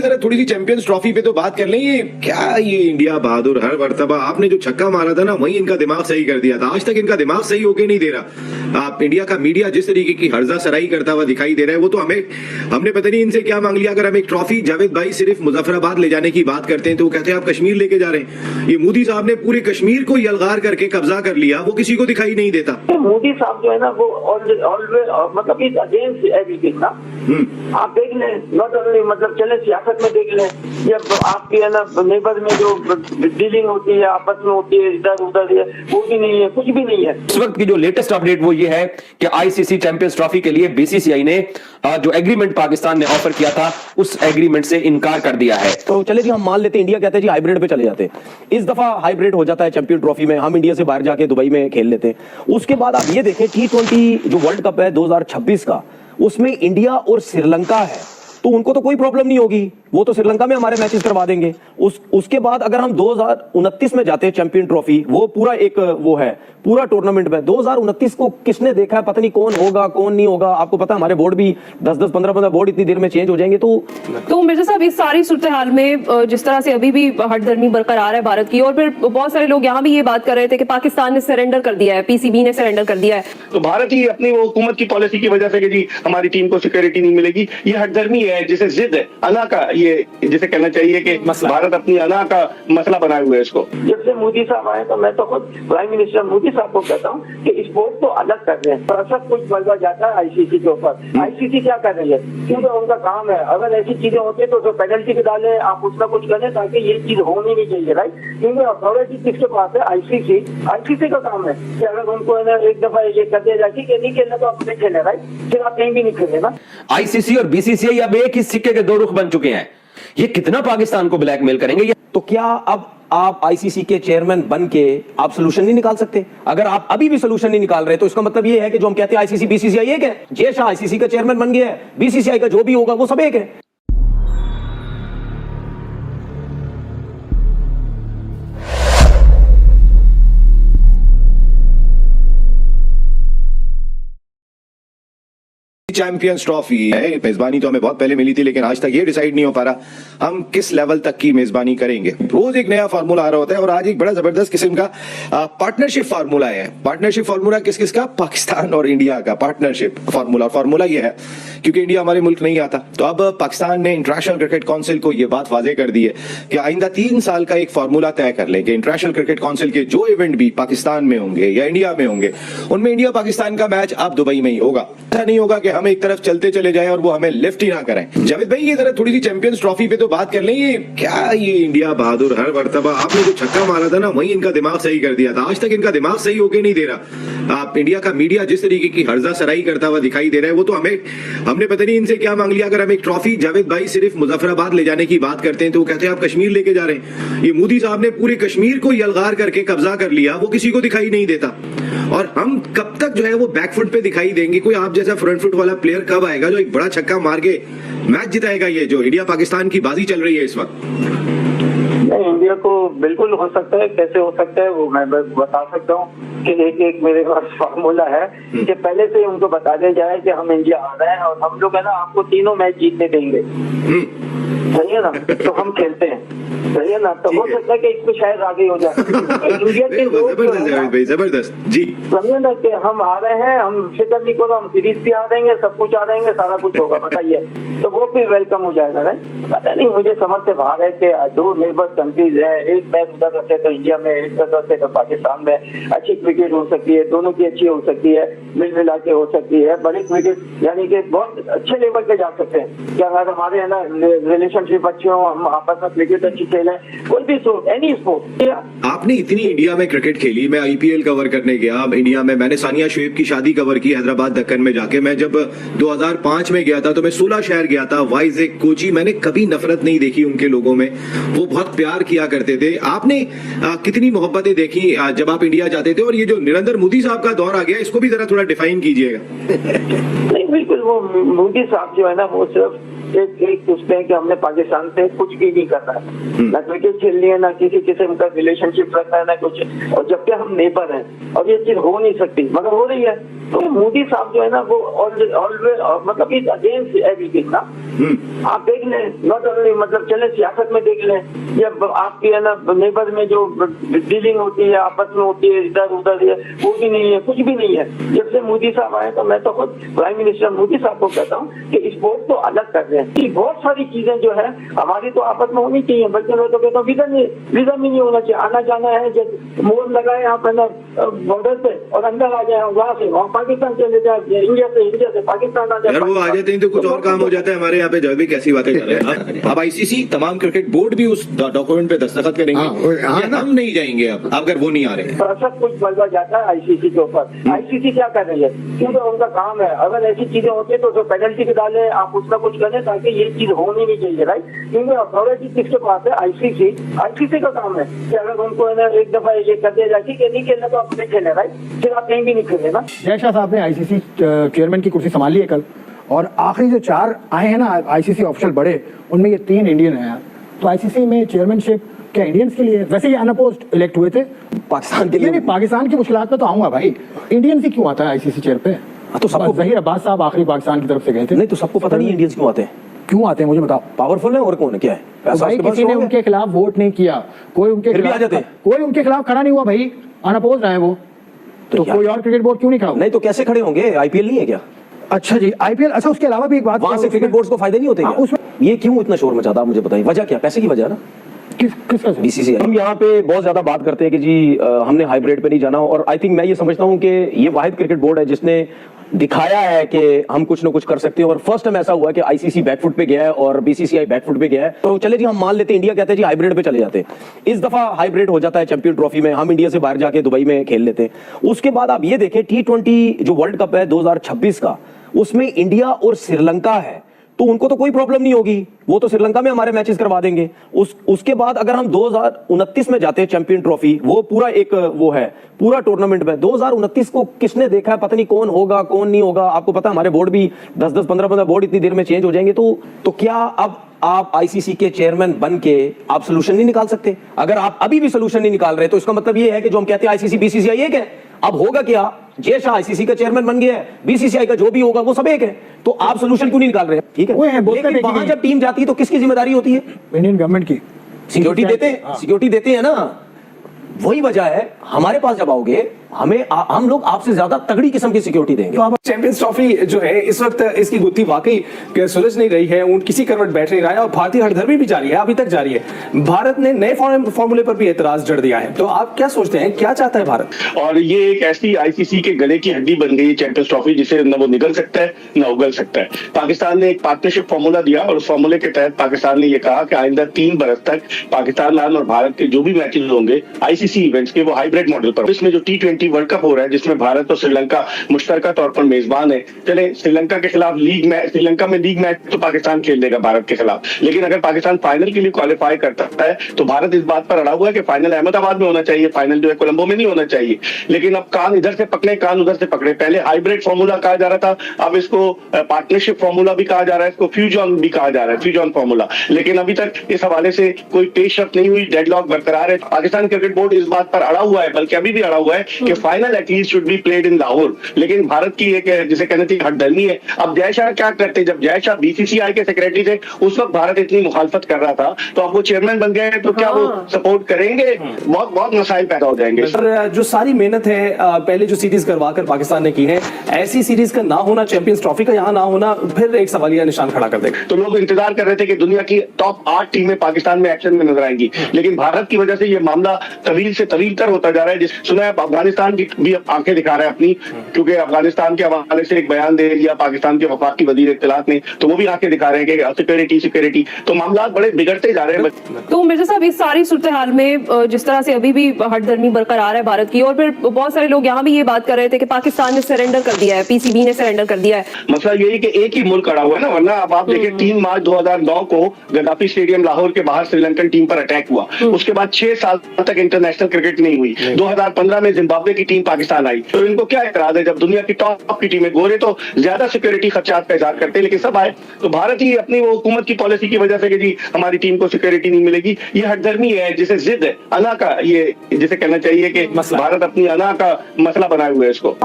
जरा थोड़ी सी champions trophy पे तो बात कर लें। ये क्या ये इंडिया बहादुर, हर मर्तबा आपने जो छक्का मारा था ना वही इनका दिमाग सही कर दिया था। आज तक इनका दिमाग सही होके नहीं दे रहा। आप इंडिया का मीडिया जिस तरीके की हर्जा सराई करता हुआ दिखाई दे रहा है, वो तो हमने पता नहीं इनसे क्या मांग लिया। अगर हम एक ट्रॉफी जावेद भाई सिर्फ मुजफ्फराबाद ले जाने की बात करते हैं तो वो कहते हैं आप कश्मीर लेके जा रहे हैं। ये मोदी साहब ने पूरे कश्मीर को यलगार करके कब्जा कर लिया, वो किसी को दिखाई नहीं देता। मोदी साहब जो है ना वो ऑलवेज मतलब इज अगेंस्ट एवरीथिंग ना। आप देख लें, नॉट ओनली मतलब चले सियासत में देख लें, या आपकी है ना नेबर में जो डीलिंग होती है आपस में होती है इधर उधर, वो भी नहीं है, कुछ भी नहीं है। इस वक्त की जो लेटेस्ट अपडेट वो ये है कि आईसीसी चैंपियंस ट्रॉफी के लिए बीसीसीआई ने जो एग्रीमेंट पाकिस्तान ने ऑफर किया था उस एग्रीमेंट से इनकार कर दिया है। तो चले जी हम मान लेते हैं, इंडिया कहते हैं जी हाइब्रिड पे चले जाते हैं। इस दफा हाइब्रिड हो जाता है चैंपियन ट्रॉफी में, हम इंडिया से बाहर जाके दुबई में खेल लेते हैं। उसके बाद आप ये देखें T20 जो वर्ल्ड कप है 2026 का, उसमें इंडिया और श्रीलंका है, तो उनको तो कोई प्रॉब्लम नहीं होगी, वो तो श्रीलंका में हमारे मैचेस करवा देंगे। उसके बाद अगर हम 2029 में जाते हैं चैंपियन ट्रॉफी, वो पूरा एक वो है पूरा टूर्नामेंट में 2029 को किसने देखा है, पता नहीं कौन होगा कौन नहीं होगा। आपको पता है हमारे बोर्ड भी 10-10 15-15 बोर्ड इतनी देर में चेंज हो जाएंगे। तो मिर्जा साहब इस सारी सूरत हाल में जिस तरह से अभी भी हटदर्मी बरकरार है भारत की, और फिर बहुत सारे लोग यहाँ भी ये बात कर रहे थे कि पाकिस्तान ने सरेंडर कर दिया है, पीसीबी ने सरेंडर कर दिया है। तो भारत ही अपनी वो हुकूमत की पॉलिसी की वजह से कि जी हमारी टीम को सिक्योरिटी नहीं मिलेगी, ये हटदर्मी है, जिसे जिद है अना का, ये जिसे कहना चाहिए कि भारत अपनी अना का मसला बनाए हुए है इसको। जब से मोदी साहब आए तो मैं तो खुद प्राइम मिनिस्टर मोदी साहब को कहता हूँ कि स्पोर्ट को अलग कर रहे हैं, सब कुछ बदला जाता है आईसीसी के ऊपर। आईसीसी क्या कर रही है, क्योंकि उनका काम है, अगर ऐसी चीजें होती है तो जो पेनल्टी भी डालें, आप उसका कुछ करें ताकि ये चीज होनी नहीं चाहिए, राइट। क्योंकि अथॉरिटी किसके पास है, आईसीसी का काम है कि अगर उनको एक दफा ये कर दिया जाए कि नहीं खेलना तो आप नहीं खेले, राइट, फिर आप कहीं भी नहीं खेले ना। आईसीसी और बीसीसीआई अब एक ही सिक्के के दो रुख बन चुके हैं। ये कितना पाकिस्तान को ब्लैकमेल करेंगे। तो क्या अब आप आईसीसी के चेयरमैन बन के आप सोल्यूशन नहीं निकाल सकते? अगर आप अभी भी सोल्यूशन नहीं निकाल रहे तो इसका मतलब ये है कि जो हम कहते हैं आईसीसी बीसीसीआई एक है, जय शाह आईसीसी का चेयरमैन बन गया है, बीसीसीआई का जो भी होगा वो सब एक है। चैंपियंस ट्रॉफी है, मेजबानी तो हमें बहुत पहले मिली थी, लेकिन आज तक ये डिसाइड नहीं हो पा रहा हम किस लेवल तक की मेजबानी करेंगे। रोज एक नया फार्मूला आ रहा होता है और आज एक बड़ा जबरदस्त किस्म का पार्टनरशिप फार्मूला है। पार्टनरशिप फार्मूला किस किस का, पाकिस्तान और इंडिया का पार्टनरशिप फार्मूला। फार्मूला ये है क्योंकि इंडिया हमारे मुल्क नहीं आता, तो अब पाकिस्तान ने इंटरनेशनल क्रिकेट काउंसिल को यह बात वाजे कर दी है कि आइंदा 3 साल का एक फार्मूला तय कर लें कि इंटरनेशनल क्रिकेट काउंसिल के जो इवेंट भी पाकिस्तान में होंगे या इंडिया में होंगे, उनमें इंडिया पाकिस्तान का मैच अब दुबई में ही होगा। ऐसा नहीं होगा कि हम एक तरफ चलते चले जाएं और वो हमें लिफ्ट ही ना करें। जावेद भाई ये जरा थोड़ी सी चैंपियंस ट्रॉफी पे तो बात कर लें। ये क्या ये इंडिया बहादुर, हर मर्तबा आपने जो छक्का मारा था ना वही इनका दिमाग सही कर दिया था। आज तक इनका दिमाग सही होके नहीं दे रहा। आप इंडिया का मीडिया जिस तरीके की हर्जा सराई करता हुआ दिखाई दे रहा है, वो तो हमने पता नहीं इनसे क्या मांग लिया। अगर हम एक ट्रॉफी जावेद भाई सिर्फ मुजफ्फराबाद ले जाने की बात करते हैं तो वो कहते हैं आप कश्मीर लेके जा रहे हैं। ये मोदी साहब ने पूरे कश्मीर को यलगार करके कब्जा कर लिया, वो किसी को दिखाई नहीं देता। और हम कब तक जो है वो बैकफुट पे दिखाई देंगे। कोई आप जैसा फ्रंट फुट वाला प्लेयर कब आएगा जो एक बड़ा छक्का मार के मैच जिताएगा? ये जो इंडिया पाकिस्तान की बाजी चल रही है इस वक्त, नहीं, इंडिया को बिल्कुल हो सकता है। कैसे हो सकता है वो मैं बता सकता हूँ कि एक मेरे पास फार्मूला है कि पहले से उनको बता दिया जाए कि हम इंडिया आ रहे हैं और हम लोग है ना आपको तीनों मैच जीतने देंगे, सही है ना, तो हम खेलते हैं, सही है ना। तो हो सकता है कि इसमें शायद आगे हो जाए। इंडिया के लोग जबरदस्त जी, समझे ना कि हम आ रहे हैं, हम फिक्र नहीं करो, हम सीरीज भी आ देंगे, सब कुछ आ देंगे, सारा कुछ होगा, बताइए, तो वो भी वेलकम हो जाएगा। नहीं पता नहीं, मुझे समझ से बाहर है कि 2 नेबर कंट्रीज है, एक मैच उधर रहते तो इंडिया में, एक रहते तो पाकिस्तान में। अच्छी क्रिकेट हो सकती है, दोनों की अच्छी हो सकती है, मिला के हो सकती है, बड़ी क्रिकेट यानी कि बहुत अच्छे लेवल पे जा सकते हैं। क्या अगर हमारे है ना रिलेशनशिप अच्छे हो, हम आपस में क्रिकेट अच्छी खेलें, कोई भी स्पोर्ट, एनी स्पोर्ट। आपने इतनी इंडिया में क्रिकेट खेली, मैं आईपीएल कवर करने गया इंडिया में, मैंने सानिया शोएब की शादी कवर की हैदराबाद दक्कन में जाके। मैं जब 2005 में गया था तो मैं 16 शहर गया था, वाइज़ेग, कोची, मैंने कभी नफरत नहीं देखी उनके लोगों में, वो बहुत प्यार किया करते थे। आपने कितनी मोहब्बतें देखी जब आप इंडिया जाते थे? और ये जो नरेंद्र मोदी साहब का दौर आ गया, इसको भी जरा थोड़ा डिफाइन कीजिएगा। नहीं बिल्कुल, वो मोदी साहब जो है ना वो सिर्फ एक सोचते हैं कि हमने पाकिस्तान से कुछ भी नहीं करना है, ना क्रिकेट खेलनी है, ना किसी किस्म का रिलेशनशिप रखना है, ना कुछ। और जबकि हम नेबर हैं और ये चीज हो नहीं सकती, मगर हो रही है। तो मोदी साहब जो है ना वो ऑलवेज मतलब इज अगेंस्ट एवरीथिंग ना। आप देख लें, नॉट ओनली मतलब चले सियासत में देख लें, जब आपकी है ना नेबर में जो डीलिंग होती है आपस में होती है इधर उधर, वो भी नहीं है, कुछ भी नहीं है। जब से मोदी साहब आए तो मैं तो खुद प्राइम मिनिस्टर मोदी साहब को कहता हूँ कि स्पोर्ट तो अलग कर रहे हैं कि बहुत सारी चीजें जो है हमारी तो आपस में होनी चाहिए। बल्कि मैं तो कहता हूँ वीजा भी नहीं होना चाहिए। आना जाना है, जब मोड़ लगाए आप है ना बॉर्डर पे और अंदर आ जाए, वहाँ से वहाँ पाकिस्तान चले जाए, इंडिया से पाकिस्तान आ जाए। यार वो आ जाते हैं तो कुछ और काम हो जाता है हमारे यहाँ पे। जब भी कैसी बातें कर रहे हैं अब आईसीसी तमाम क्रिकेट बोर्ड भी उस डॉक्यूमेंट पे दस्तखत करेंगे। या हम नहीं जाएंगे अब अगर वो नहीं आ रहे। सब कुछ बदला जाता है आईसीसी के ऊपर। आईसीसी क्या कर रही है, क्योंकि उनका काम है। अगर ऐसी चीजें होती है तो पेनल्टी भी डालें, आप उसका कुछ करें ताकि ये चीज होनी नहीं चाहिए, राइट। क्योंकि अथॉरिटी किसके पास है, आईसीसी का काम है कि अगर उनको है ना एक दफा ये कर दिया जाए कि नहीं खेलना तो आप नहीं खेले, राइट, फिर आप कहीं भी नहीं खेले ना। जय शाह साहब ने आईसीसी चेयरमैन की कुर्सी संभाली है कल, और आखिरी जो 4 आए हैं ना आईसीसी ऑफिशियल बड़े, उनमें ये 3 इंडियन हैं। तो आईसीसी में चेयरमैनशिप क्या इंडियंस के लिए? वैसे ही अनअपोज्ड इलेक्ट हुए थे पाकिस्तान के लिए। नहीं, पाकिस्तान की मुश्किलात में तो आऊंगा भाई, इंडियंस ही क्यों आता है आईसीसी चेयर पे? तो सबको जहीर अब्बास साहब आखिरी पाकिस्तान की तरफ से गए थे। नहीं तो सबको पता नहीं इंडियंस क्यों आते हैं, क्यों आते हैं मुझे बताओ। पावरफुल है और कौन है, क्या है? तो पैसा भाई उसके पास किसी ने होगा। उनके खिलाफ वोट नहीं किया, कोई उनके फिर भी आ खिलाफ जाते हैं। कोई उनके खिलाफ खड़ा नहीं हुआ भाई, अनअपोज्ड रहे वो। तो क्या? कोई और क्रिकेट बोर्ड क्यों नहीं खड़ा हुआ? नहीं तो कैसे खड़े होंगे? आईपीएल नहीं है क्या? अच्छा जी, आईपीएल। अच्छा, उसके अलावा भी एक बात, वहां से क्रिकेट बोर्ड्स को फायदे नहीं होते हाँ, क्या? उसमें ये क्यों इतना शोर मचाता, मुझे बताइए वजह क्या? पैसे की वजह है ना, किसका बीसीसीआई। हम यहाँ पे बहुत ज्यादा बात करते हैं कि जी हमने हाइब्रिड पे नहीं जाना, और आई थिंक मैं ये समझता हूँ कि ये वाहिद क्रिकेट बोर्ड है जिसने दिखाया है कि हम कुछ ना कुछ कर सकते हैं। और फर्स्ट टाइम ऐसा हुआ है कि आईसीसी बैकफुट पे गया है और बीसीसीआई बैकफुट पे गया है। तो चले जी हम मान लेते हैं, इंडिया कहते हैं जी हाइब्रिड पे चले जाते हैं। इस दफा हाइब्रिड हो जाता है चैंपियन ट्रॉफी में, हम इंडिया से बाहर जाके दुबई में खेल लेते हैं। उसके बाद आप ये देखें T20 जो वर्ल्ड कप है 2026 का, उसमें इंडिया और श्रीलंका है, तो उनको तो कोई प्रॉब्लम नहीं होगी, वो तो श्रीलंका में हमारे मैचेस करवा देंगे। उसके बाद अगर हम 2029 में जाते हैं चैंपियन ट्रॉफी, वो पूरा एक वो है पूरा टूर्नामेंट में। 2029 को किसने देखा है, पता नहीं कौन होगा कौन नहीं होगा। आपको पता हमारे बोर्ड भी 10-10 15-15 बोर्ड इतनी देर में चेंज हो जाएंगे। तो क्या अब आप आईसीसी के चेयरमैन बन के आप सोल्यूशन नहीं निकाल सकते? अगर आप अभी भी सोल्यूशन नहीं निकाल रहे तो इसका मतलब ये है कि जो हम कहते हैं आईसीसी बीसीसीआई एक है। अब होगा क्या, जय शाह आईसीसी का चेयरमैन बन गया है, बीसीसीआई का जो भी होगा वो सब एक है, तो आप सोल्यूशन क्यों नहीं निकाल रहे? ठीक वो है, है, बोलते लेकिन हैं वहां कि- जब टीम जाती है तो किसकी जिम्मेदारी होती है? इंडियन गवर्नमेंट की सिक्योरिटी देते हैं, हाँ। सिक्योरिटी देते हैं ना। वही वजह है, हमारे पास जब आओगे हम लोग आपसे ज्यादा तगड़ी किस्म की सिक्योरिटी देंगे। चैंपियंस ट्रॉफी जो है इस वक्त इसकी गुत्थी वाकई सुलझ नहीं रही है, किसी करवट बैठ नहीं रहा है, और भारतीय हड़धर्मी भी जारी है, अभी तक जारी है। भारत ने नए फॉर्मूले पर भी एतराज जड़ दिया है। तो आप क्या सोचते हैं, क्या चाहता है भारत? और ये एक ऐसी आईसीसी के गले की हड्डी बन गई है चैंपियंस ट्रॉफी, जिसे न वो निगल सकता है न उगल सकता है। पाकिस्तान ने एक पार्टनरशिप फॉर्मूला दिया और उस फॉर्मूले के तहत पाकिस्तान ने ये कहा कि आइंदा 3 बरस तक पाकिस्तान और भारत के जो भी मैचेस होंगे आईसीसी इवेंट्स के, वो हाइब्रिड मॉडल पर। इसमें जो T20 वर्ल्ड कप हो रहा है जिसमें भारत और श्रीलंका मुश्तरका तौर पर मेजबान है, चले श्रीलंका के खिलाफ श्रीलंका में लीग मैच तो पाकिस्तान खेल लेगा भारत के खिलाफ, लेकिन अगर पाकिस्तान फाइनल के लिए क्वालिफाई करता है तो भारत इस बात पर अड़ा हुआ है कि फाइनल अहमदाबाद में होना चाहिए, फाइनल जो है कोलंबो में नहीं होना चाहिए। लेकिन अब कान इधर से पकड़े कान उधर से पकड़े। पहले हाइब्रिड फॉर्मूला कहा जा रहा था, अब इसको पार्टनरशिप फॉर्मूला भी कहा जा रहा है, इसको फ्यूजन भी कहा जा रहा है, फ्यूजन फॉर्मूला। लेकिन अभी तक इस हवाले से कोई पेशरफ नहीं हुई, डेडलॉक बरकरार है। पाकिस्तान क्रिकेट बोर्ड इस बात पर अड़ा हुआ है, बल्कि अभी भी अड़ा हुआ है कि final at least should be played in Lahore. लेकिन भारत की एक जिसे कहना चाहिए हठधर्मी है। अब जय शाह क्या करते, जब जय शाह बीसीसीआई के सेक्रेटरी थे उस वक्त भारत इतनी मुखालफत कर रहा था, तो अब वो चेयरमैन बन गए हैं तो क्या वो सपोर्ट करेंगे? बहुत बहुत मसाइल पैदा हो जाएंगे। सर, जो सारी मेहनत है पहले जो सीरीज करवाकर पाकिस्तान ने की है, ऐसी सीरीज का ना होना, चैंपियंस ट्रॉफी का यहाँ ना होना, फिर एक सवालिया निशान खड़ा कर देगा। तो लोग इंतजार कर रहे थे कि दुनिया की टॉप 8 टीमें पाकिस्तान में एक्शन में नजर आएंगी, लेकिन भारत की वजह से ये मामला तवील से तवील तर होता जा रहा है। सुना है अफगानिस्तान की भी आंखें दिखा रहा है अपनी, क्योंकि अफगानिस्तान के हवाले से एक बयान दे दिया पाकिस्तान के वफाकी वजीर इत्तलात ने, तो वो भी आंखें दिखा रहे हैं कि सिक्योरिटी। तो मामला बड़े बिगड़ते जा रहे हैं। तो मिर्जा साहब, इस सारी सूरत हाल में जिस तरह से अभी भी हठधर्मी बरकरार है भारत की, और फिर बहुत सारे लोग यहाँ भी ये बात कर रहे थे कि पाकिस्तान ने सरेंडर कर दिया है, पीसीबी ने सरेंडर कर दिया है। मसला यही कि एक ही मुल्क अड़ा हुआ है ना, वरना अब आप देखिए 3 मार्च 2009 को गद्दाफी स्टेडियम लाहौर के बाहर श्रीलंकन टीम पर अटैक हुआ, उसके बाद 6 साल तक इंटरनेशनल क्रिकेट नहीं हुई। 2015 में जिम्बाब्वे गोरे की टीम पाकिस्तान आई, तो इनको क्या एतराज है? जब दुनिया की टॉप की टीम है, गोरे तो ज्यादा सिक्योरिटी खर्चात का इजहार करते हैं, लेकिन सब आए। तो भारत ही अपनी वो हुकूमत की पॉलिसी की वजह से कि जी हमारी टीम को सिक्योरिटी नहीं मिलेगी, ये हठधर्मी है, जिसे जिद है, अना का, ये जिसे कहना चाहिए कि मसला। भारत अपनी अना का मसला बनाए हुए है इसको।